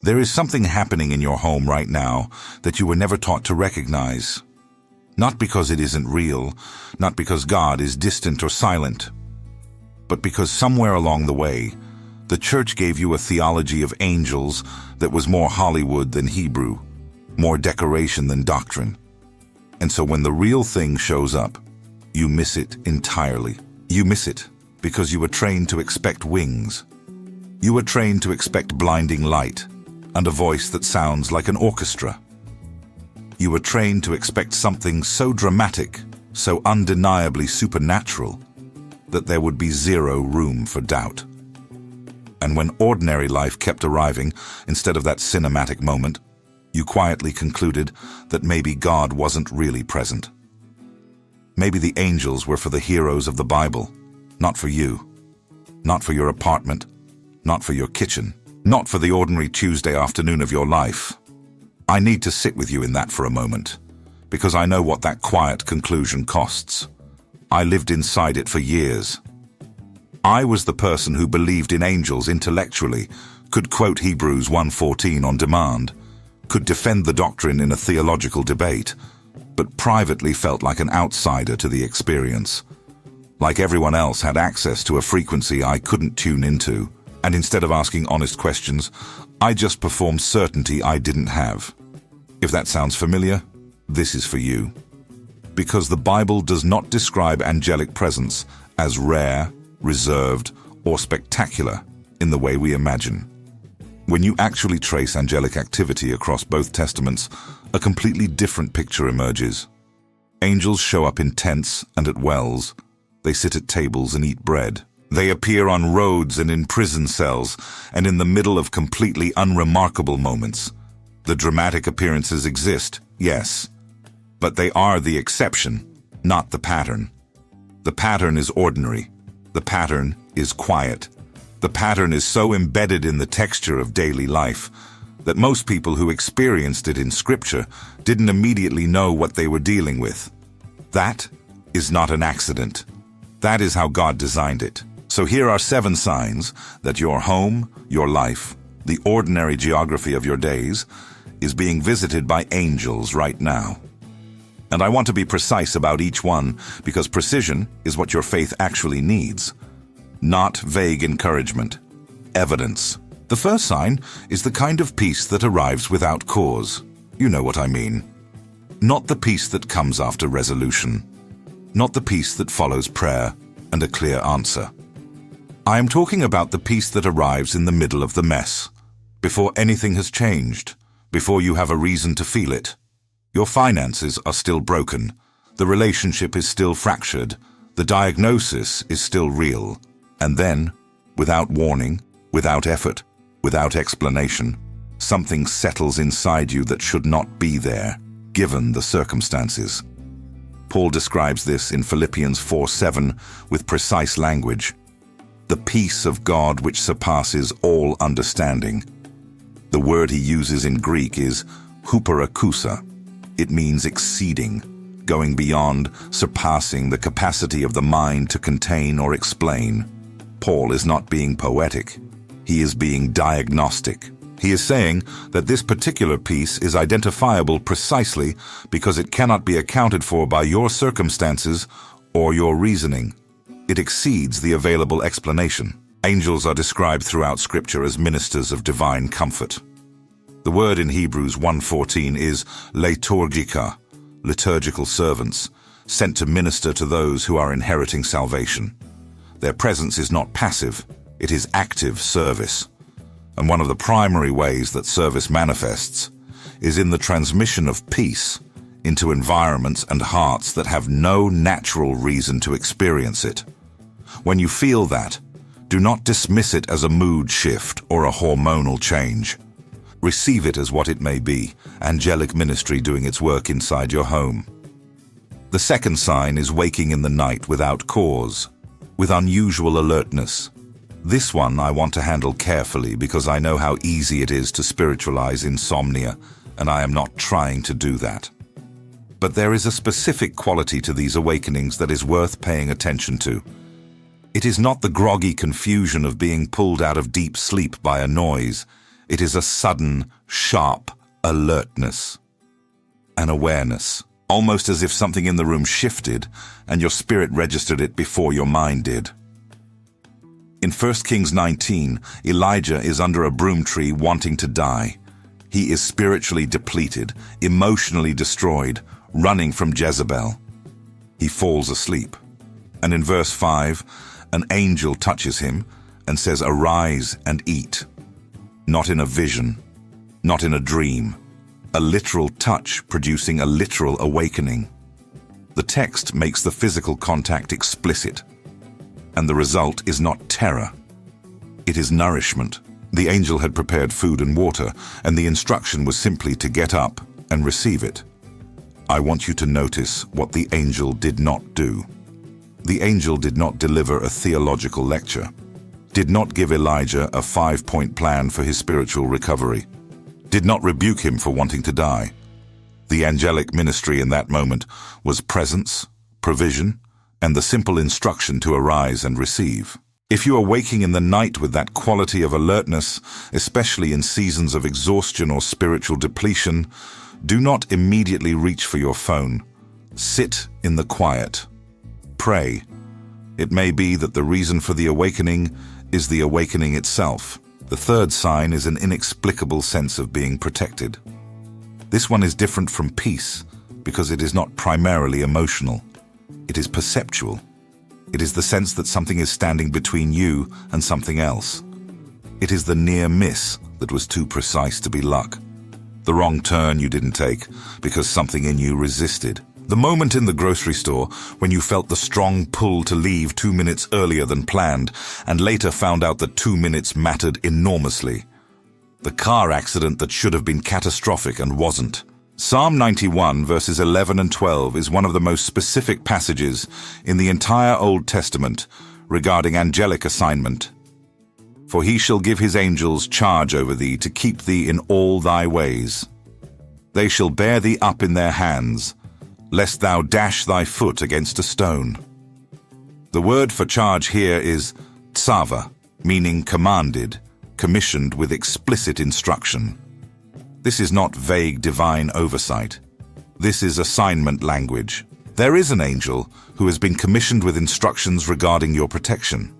There is something happening in your home right now that you were never taught to recognize. Not because it isn't real, not because God is distant or silent, but because somewhere along the way, the church gave you a theology of angels that was more Hollywood than Hebrew, more decoration than doctrine. And so when the real thing shows up, you miss it entirely. You miss it because you were trained to expect wings. You were trained to expect blinding light and a voice that sounds like an orchestra. You were trained to expect something so dramatic, so undeniably supernatural, that there would be zero room for doubt. And when ordinary life kept arriving instead of that cinematic moment, you quietly concluded that maybe God wasn't really present. Maybe the angels were for the heroes of the Bible, not for you, not for your apartment, not for your kitchen, not for the ordinary Tuesday afternoon of your life. I need to sit with you in that for a moment, because I know what that quiet conclusion costs. I lived inside it for years. I was the person who believed in angels intellectually, could quote Hebrews 1:14 on demand, could defend the doctrine in a theological debate, but privately felt like an outsider to the experience. Like everyone else had access to a frequency I couldn't tune into, and instead of asking honest questions, I just performed certainty I didn't have. If that sounds familiar, this is for you. Because the Bible does not describe angelic presence as rare, reserved, or spectacular in the way we imagine. When you actually trace angelic activity across both testaments, a completely different picture emerges. Angels show up in tents and at wells. They sit at tables and eat bread. They appear on roads and in prison cells, and in the middle of completely unremarkable moments. The dramatic appearances exist, yes, but they are the exception, not the pattern. The pattern is ordinary. The pattern is quiet. The pattern is so embedded in the texture of daily life that most people who experienced it in Scripture didn't immediately know what they were dealing with. That is not an accident. That is how God designed it. So here are 7 signs that your home, your life, the ordinary geography of your days, is being visited by angels right now. And I want to be precise about each one because precision is what your faith actually needs. Not vague encouragement. Evidence. The first sign is the kind of peace that arrives without cause. You know what I mean. Not the peace that comes after resolution. Not the peace that follows prayer and a clear answer. I am talking about the peace that arrives in the middle of the mess, before anything has changed, before you have a reason to feel it. Your finances are still broken, the relationship is still fractured, the diagnosis is still real, and then, without warning, without effort, without explanation, something settles inside you that should not be there, given the circumstances. Paul describes this in Philippians 4:7 with precise language. The peace of God which surpasses all understanding. The word he uses in Greek is huperakousa. It means exceeding, going beyond, surpassing the capacity of the mind to contain or explain. Paul is not being poetic. He is being diagnostic. He is saying that this particular peace is identifiable precisely because it cannot be accounted for by your circumstances or your reasoning. It exceeds the available explanation. Angels are described throughout Scripture as ministers of divine comfort. The word in Hebrews 1:14 is liturgica, liturgical servants, sent to minister to those who are inheriting salvation. Their presence is not passive, it is active service. And one of the primary ways that service manifests is in the transmission of peace into environments and hearts that have no natural reason to experience it. When you feel that, do not dismiss it as a mood shift or a hormonal change. Receive it as what it may be, angelic ministry doing its work inside your home. The second sign is waking in the night without cause, with unusual alertness. This one I want to handle carefully because I know how easy it is to spiritualize insomnia, and I am not trying to do that. But there is a specific quality to these awakenings that is worth paying attention to. It is not the groggy confusion of being pulled out of deep sleep by a noise. It is a sudden, sharp alertness, an awareness, almost as if something in the room shifted and your spirit registered it before your mind did. In 1 Kings 19, Elijah is under a broom tree wanting to die. He is spiritually depleted, emotionally destroyed, running from Jezebel. He falls asleep. And in verse 5, an angel touches him and says, "Arise and eat." Not in a vision, not in a dream. A literal touch producing a literal awakening. The text makes the physical contact explicit, and the result is not terror. It is nourishment. The angel had prepared food and water, and the instruction was simply to get up and receive it. I want you to notice what the angel did not do. The angel did not deliver a theological lecture, did not give Elijah a 5-point plan for his spiritual recovery, did not rebuke him for wanting to die. The angelic ministry in that moment was presence, provision, and the simple instruction to arise and receive. If you are waking in the night with that quality of alertness, especially in seasons of exhaustion or spiritual depletion, do not immediately reach for your phone. Sit in the quiet. Pray. It may be that the reason for the awakening is the awakening itself. The third sign is an inexplicable sense of being protected. This one is different from peace because it is not primarily emotional. It is perceptual. It is the sense that something is standing between you and something else. It is the near miss that was too precise to be luck. The wrong turn you didn't take because something in you resisted. The moment in the grocery store when you felt the strong pull to leave 2 minutes earlier than planned and later found out that 2 minutes mattered enormously. The car accident that should have been catastrophic and wasn't. Psalm 91 verses 11 and 12 is one of the most specific passages in the entire Old Testament regarding angelic assignment. For he shall give his angels charge over thee to keep thee in all thy ways. They shall bear thee up in their hands, lest thou dash thy foot against a stone. The word for charge here is tsava, meaning commanded, commissioned with explicit instruction. This is not vague divine oversight. This is assignment language. There is an angel who has been commissioned with instructions regarding your protection.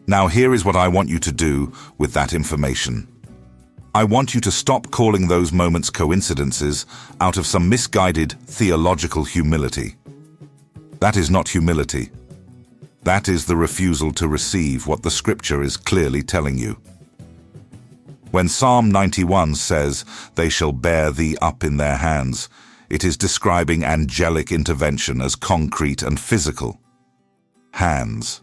Now here is what I want you to do with that information. I want you to stop calling those moments coincidences out of some misguided theological humility. That is not humility. That is the refusal to receive what the Scripture is clearly telling you. When Psalm 91 says, "They shall bear thee up in their hands," it is describing angelic intervention as concrete and physical. Hands,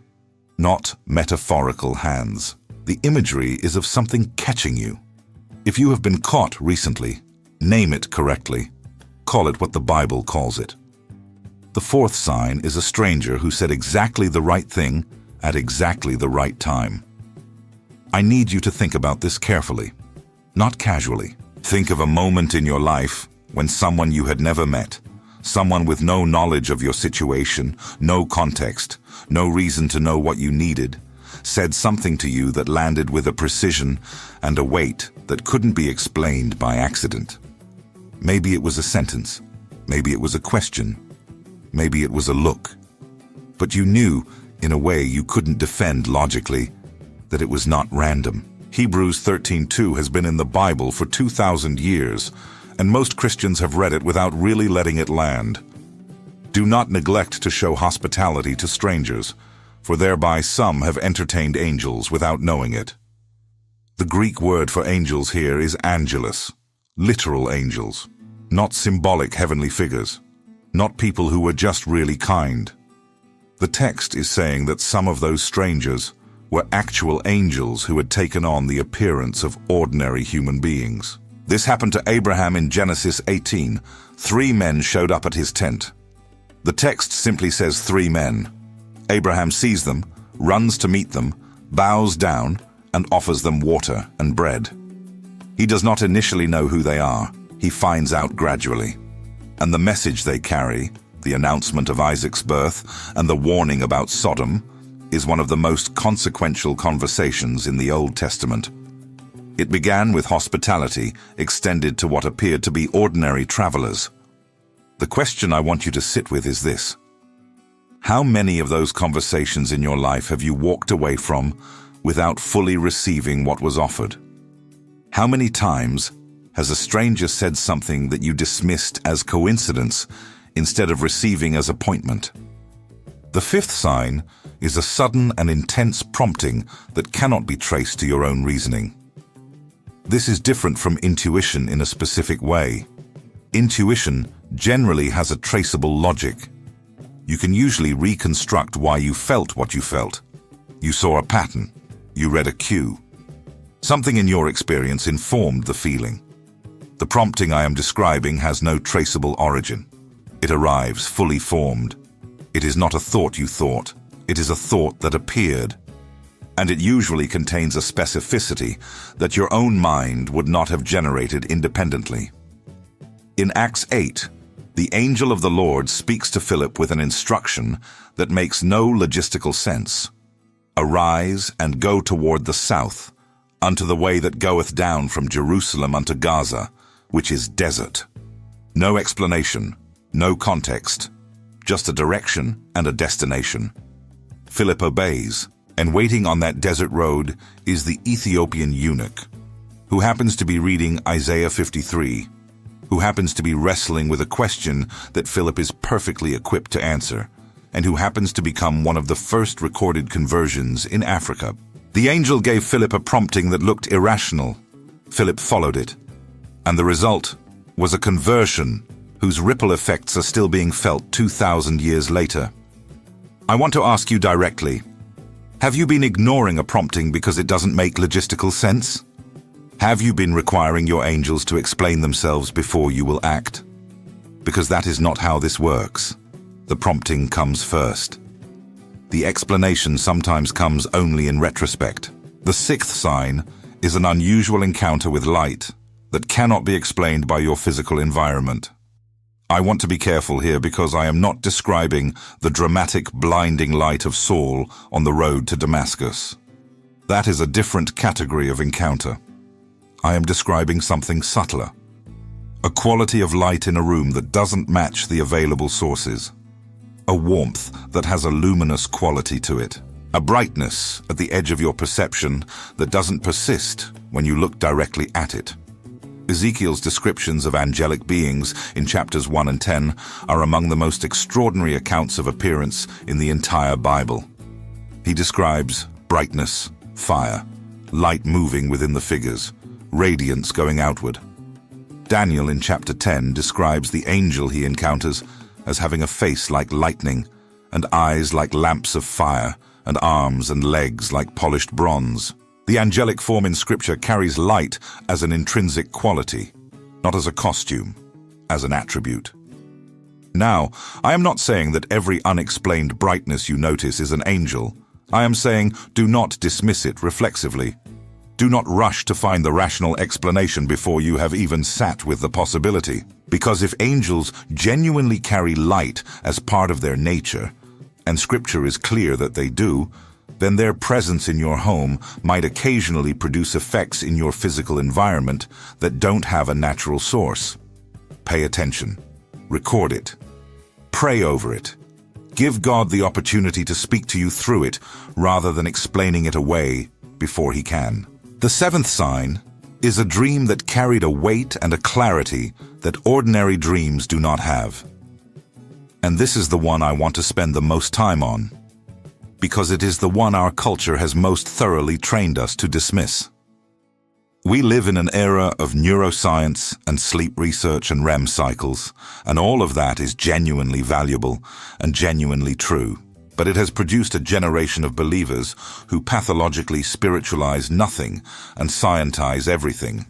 not metaphorical hands. The imagery is of something catching you. If you have been caught recently, name it correctly. Call it what the Bible calls it. The fourth sign is a stranger who said exactly the right thing at exactly the right time. I need you to think about this carefully, not casually. Think of a moment in your life when someone you had never met, someone with no knowledge of your situation, no context, no reason to know what you needed, said something to you that landed with a precision and a weight that couldn't be explained by accident. Maybe it was a sentence, maybe it was a question, maybe it was a look. But you knew, in a way you couldn't defend logically, that it was not random. Hebrews 13:2 has been in the Bible for 2,000 years, and most Christians have read it without really letting it land. Do not neglect to show hospitality to strangers, for thereby some have entertained angels without knowing it. The Greek word for angels here is angelos, literal angels, not symbolic heavenly figures, not people who were just really kind. The text is saying that some of those strangers were actual angels who had taken on the appearance of ordinary human beings. This happened to Abraham in Genesis 18. 3 men showed up at his tent. The text simply says 3 men. Abraham sees them, runs to meet them, bows down, and offers them water and bread. He does not initially know who they are. He finds out gradually. And the message they carry, the announcement of Isaac's birth and the warning about Sodom, is one of the most consequential conversations in the Old Testament. It began with hospitality extended to what appeared to be ordinary travelers. The question I want you to sit with is this: how many of those conversations in your life have you walked away from without fully receiving what was offered? How many times has a stranger said something that you dismissed as coincidence instead of receiving as appointment? The fifth sign is a sudden and intense prompting that cannot be traced to your own reasoning. This is different from intuition in a specific way. Intuition generally has a traceable logic. You can usually reconstruct why you felt what you felt. You saw a pattern. You read a cue. Something in your experience informed the feeling. The prompting I am describing has no traceable origin. It arrives fully formed. It is not a thought you thought. It is a thought that appeared. And it usually contains a specificity that your own mind would not have generated independently. In Acts 8, the angel of the Lord speaks to Philip with an instruction that makes no logistical sense. Arise and go toward the south, unto the way that goeth down from Jerusalem unto Gaza, which is desert. No explanation, no context, just a direction and a destination. Philip obeys, and waiting on that desert road is the Ethiopian eunuch, who happens to be reading Isaiah 53, who happens to be wrestling with a question that Philip is perfectly equipped to answer, and who happens to become one of the first recorded conversions in Africa. The angel gave Philip a prompting that looked irrational. Philip followed it, and the result was a conversion whose ripple effects are still being felt 2,000 years later. I want to ask you directly, have you been ignoring a prompting because it doesn't make logistical sense? Have you been requiring your angels to explain themselves before you will act? Because that is not how this works. The prompting comes first. The explanation sometimes comes only in retrospect. The sixth sign is an unusual encounter with light that cannot be explained by your physical environment. I want to be careful here because I am not describing the dramatic, blinding light of Saul on the road to Damascus. That is a different category of encounter. I am describing something subtler. A quality of light in a room that doesn't match the available sources. A warmth that has a luminous quality to it. A brightness at the edge of your perception that doesn't persist when you look directly at it. Ezekiel's descriptions of angelic beings in chapters 1 and 10 are among the most extraordinary accounts of appearance in the entire Bible. He describes brightness, fire, light moving within the figures, radiance going outward. Daniel in chapter 10 describes the angel he encounters as having a face like lightning, and eyes like lamps of fire, and arms and legs like polished bronze. The angelic form in Scripture carries light as an intrinsic quality, not as a costume, as an attribute. Now, I am not saying that every unexplained brightness you notice is an angel. I am saying do not dismiss it reflexively. Do not rush to find the rational explanation before you have even sat with the possibility. Because if angels genuinely carry light as part of their nature, and Scripture is clear that they do, then their presence in your home might occasionally produce effects in your physical environment that don't have a natural source. Pay attention. Record it. Pray over it. Give God the opportunity to speak to you through it rather than explaining it away before He can. The seventh sign is a dream that carried a weight and a clarity that ordinary dreams do not have. And this is the one I want to spend the most time on, because it is the one our culture has most thoroughly trained us to dismiss. We live in an era of neuroscience and sleep research and REM cycles, and all of that is genuinely valuable and genuinely true. But it has produced a generation of believers who pathologically spiritualize nothing and scientize everything,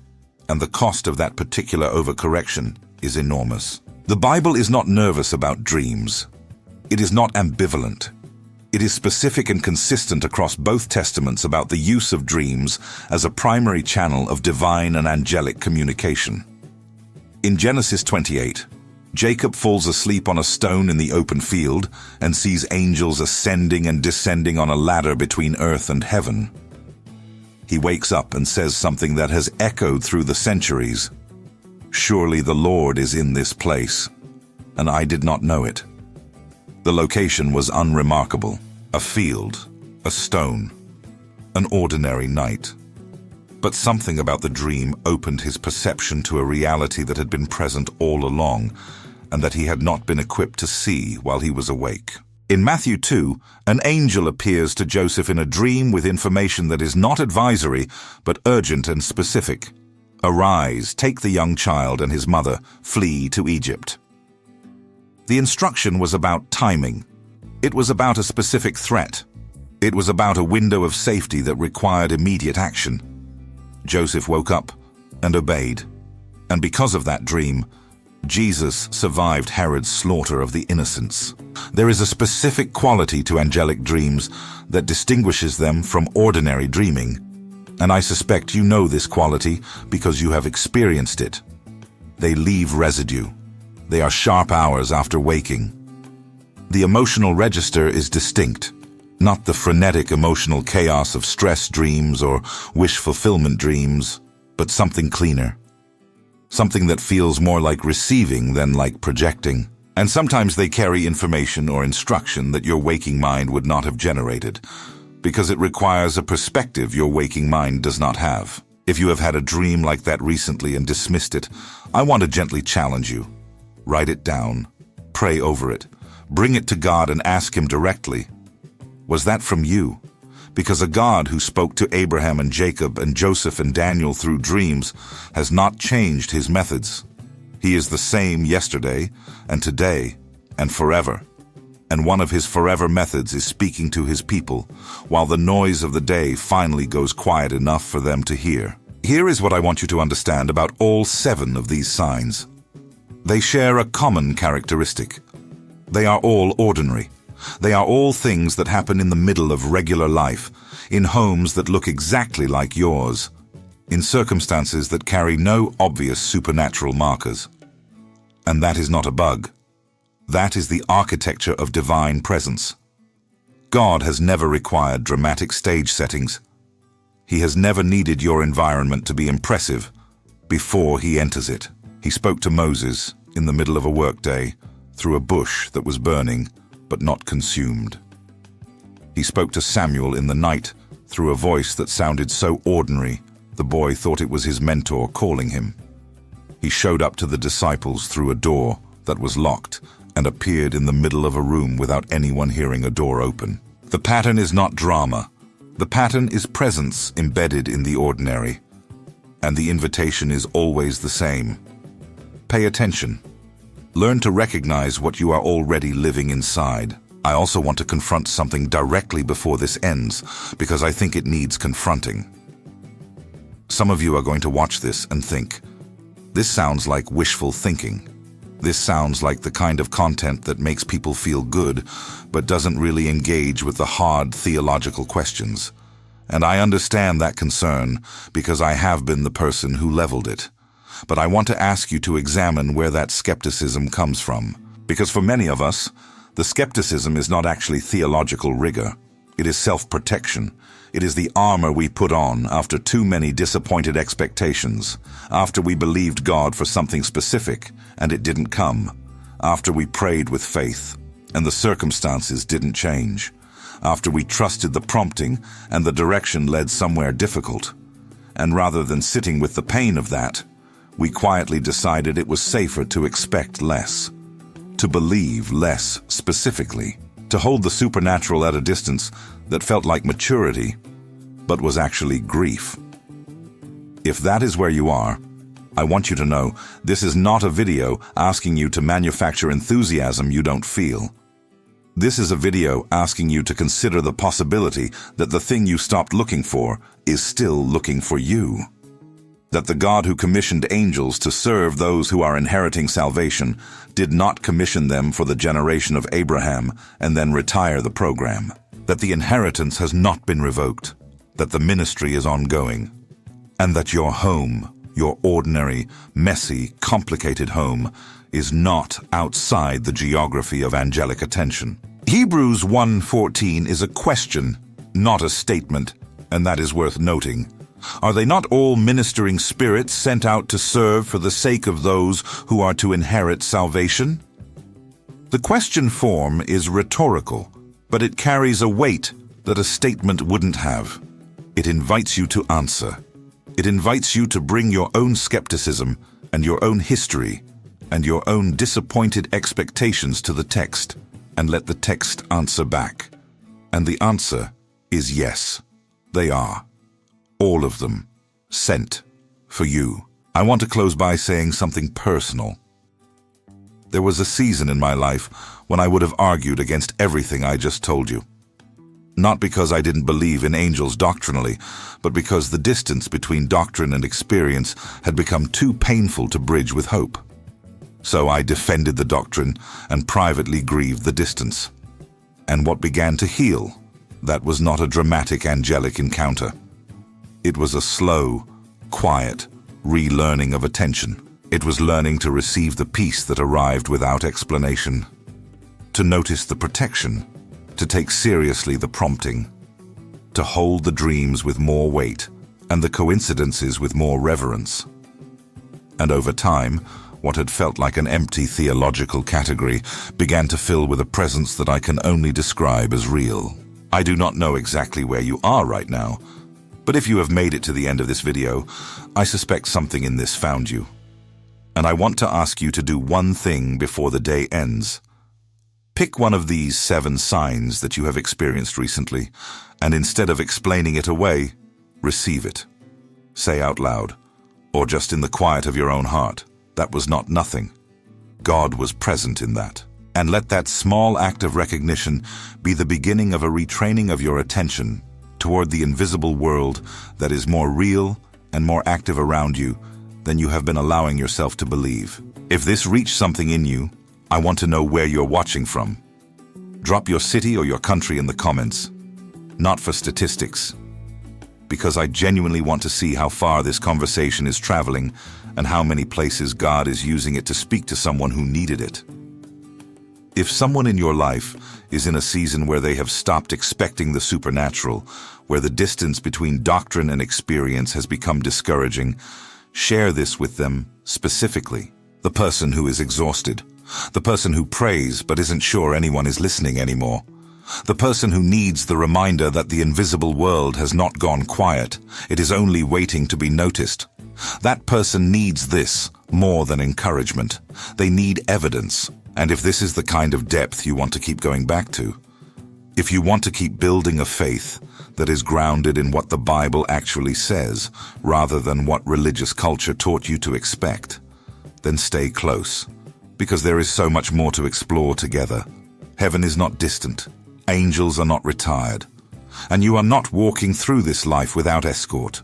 and the cost of that particular overcorrection is enormous. The Bible is not nervous about dreams. It is not ambivalent. It is specific and consistent across both testaments about the use of dreams as a primary channel of divine and angelic communication. In Genesis 28, Jacob falls asleep on a stone in the open field and sees angels ascending and descending on a ladder between earth and heaven. He wakes up and says something that has echoed through the centuries. "Surely the Lord is in this place," and I did not know it. The location was unremarkable. A field, a stone, an ordinary night. But something about the dream opened his perception to a reality that had been present all along, and that he had not been equipped to see while he was awake. In Matthew 2, an angel appears to Joseph in a dream with information that is not advisory, but urgent and specific. "Arise, take the young child and his mother, flee to Egypt." The instruction was about timing. It was about a specific threat. It was about a window of safety that required immediate action. Joseph woke up and obeyed. And because of that dream, Jesus survived Herod's slaughter of the innocents. There is a specific quality to angelic dreams that distinguishes them from ordinary dreaming. And I suspect you know this quality because you have experienced it. They leave residue. They are sharp hours after waking. The emotional register is distinct, not the frenetic emotional chaos of stress dreams or wish fulfillment dreams, but something cleaner. Something that feels more like receiving than like projecting. And sometimes they carry information or instruction that your waking mind would not have generated, because it requires a perspective your waking mind does not have. If you have had a dream like that recently and dismissed it, I want to gently challenge you. Write it down, pray over it, bring it to God and ask Him directly. Was that from you? Because a God who spoke to Abraham and Jacob and Joseph and Daniel through dreams has not changed His methods. He is the same yesterday and today and forever. And one of His forever methods is speaking to His people, while the noise of the day finally goes quiet enough for them to hear. Here is what I want you to understand about all 7 of these signs. They share a common characteristic. They are all ordinary. They are all things that happen in the middle of regular life, in homes that look exactly like yours, in circumstances that carry no obvious supernatural markers. And that is not a bug. That is the architecture of divine presence. God has never required dramatic stage settings. He has never needed your environment to be impressive before He enters it. He spoke to Moses in the middle of a workday through a bush that was burning but not consumed. He spoke to Samuel in the night through a voice that sounded so ordinary the boy thought it was his mentor calling him. He showed up to the disciples through a door that was locked and appeared in the middle of a room without anyone hearing a door open. The pattern is not drama. The pattern is presence embedded in the ordinary. And the invitation is always the same. Pay attention. Learn to recognize what you are already living inside. I also want to confront something directly before this ends, because I think it needs confronting. Some of you are going to watch this and think, this sounds like wishful thinking. This sounds like the kind of content that makes people feel good, but doesn't really engage with the hard theological questions. And I understand that concern, because I have been the person who leveled it. But I want to ask you to examine where that skepticism comes from. Because for many of us, the skepticism is not actually theological rigor. It is self-protection. It is the armor we put on after too many disappointed expectations, after we believed God for something specific and it didn't come, after we prayed with faith and the circumstances didn't change, after we trusted the prompting and the direction led somewhere difficult. And rather than sitting with the pain of that, we quietly decided it was safer to expect less, to believe less specifically, to hold the supernatural at a distance that felt like maturity, but was actually grief. If that is where you are, I want you to know this is not a video asking you to manufacture enthusiasm you don't feel. This is a video asking you to consider the possibility that the thing you stopped looking for is still looking for you. That the God who commissioned angels to serve those who are inheriting salvation did not commission them for the generation of Abraham and then retire the program. That the inheritance has not been revoked. That the ministry is ongoing. And that your home, your ordinary, messy, complicated home, is not outside the geography of angelic attention. Hebrews 1:14 is a question, not a statement, and that is worth noting. Are they not all ministering spirits sent out to serve for the sake of those who are to inherit salvation? The question form is rhetorical, but it carries a weight that a statement wouldn't have. It invites you to answer. It invites you to bring your own skepticism and your own history and your own disappointed expectations to the text, and let the text answer back. And the answer is yes, they are. All of them. Sent. For you. I want to close by saying something personal. There was a season in my life when I would have argued against everything I just told you. Not because I didn't believe in angels doctrinally, but because the distance between doctrine and experience had become too painful to bridge with hope. So I defended the doctrine and privately grieved the distance. And what began to heal, that was not a dramatic angelic encounter. It was a slow, quiet relearning of attention. It was learning to receive the peace that arrived without explanation, to notice the protection, to take seriously the prompting, to hold the dreams with more weight and the coincidences with more reverence. And over time, what had felt like an empty theological category began to fill with a presence that I can only describe as real. I do not know exactly where you are right now, but if you have made it to the end of this video, I suspect something in this found you. And I want to ask you to do one thing before the day ends. Pick one of these 7 signs that you have experienced recently, and instead of explaining it away, receive it. Say out loud, or just in the quiet of your own heart, that was not nothing. God was present in that. And let that small act of recognition be the beginning of a retraining of your attention toward the invisible world that is more real and more active around you than you have been allowing yourself to believe. If this reached something in you, I want to know where you're watching from. Drop your city or your country in the comments. Not for statistics, because I genuinely want to see how far this conversation is traveling and how many places God is using it to speak to someone who needed it. If someone in your life is in a season where they have stopped expecting the supernatural, where the distance between doctrine and experience has become discouraging, share this with them specifically. The person who is exhausted, the person who prays but isn't sure anyone is listening anymore, the person who needs the reminder that the invisible world has not gone quiet, it is only waiting to be noticed. That person needs this more than encouragement. They need evidence. And if this is the kind of depth you want to keep going back to, if you want to keep building a faith that is grounded in what the Bible actually says, rather than what religious culture taught you to expect, then stay close, because there is so much more to explore together. Heaven is not distant, angels are not retired, and you are not walking through this life without escort.